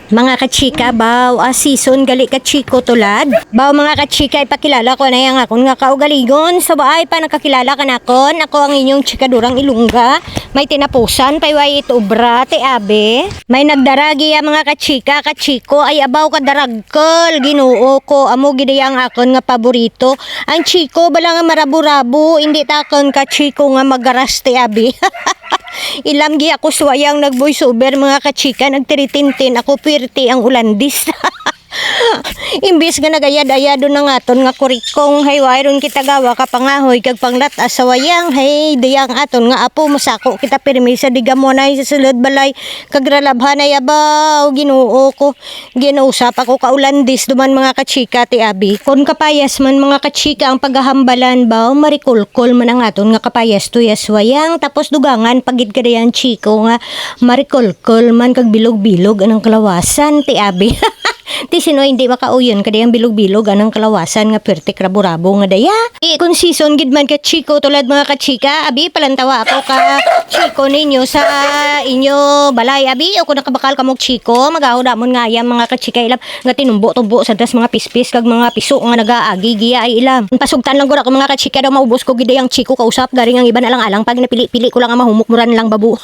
Mga kachika, baw, season gali kachiko tulad. Baw mga kachika, ipakilala ko na yung akong nga kaugaligon. Sa baay pa nakakilala ka na kon. Ako ang inyong chikadurang ilungga. May tinapusan, payway ito ubra, te abe. May nagdaragi ya mga kachika, kachiko, ay abaw ka daragkel. Ginoo ko, amo gidaya ang akon nga paborito. Ang chiko, bala nga marabo-rabo, hindi takon kachiko nga magaras, te abe. Ilam gi ako suwayang nag-voice over mga kachika, nagtiritintin ako pirti ang ulandis. Imbis nga nagayad-ayado na nga ton nga kurikong hay wayron kita gawa ka pangahoy kag panglat asawayang hay diyang aton nga apo masako kita permisa di gamonay sa sulod balay kag ralabhan ay abaw Ginoo ko ginausap ako ka ulandis duman mga kachika ti abi kon kapayas man mga kachika ang paghahambalan baw marikulkol man ang aton nga kapayas tuyas wayang tapos dugangan pagid kadayan chiko nga marikulkol man kag bilog-bilog anang kalawasan ti abi. Ti sino hindi makauyon kadayang bilog-bilog anang kalawasan nga perti krabo-rabo nga daya. Kung season gid man ka chiko tulad mga kachika, abi palantawa ako ka chiko ninyo sa inyo balay abi o kung nakabakal kamog chiko, magaho damon nga yan mga kachika ilam nga tinumbo-tumbo sa das mga pispis kag mga piso nga nagaagi giya ay ilam. Pasugtan lang gud ako mga kachika daw maubos ko gid ang chiko kausap garing ang iba na lang alang pag napili-pili ko lang ang mahumukmuran lang babu.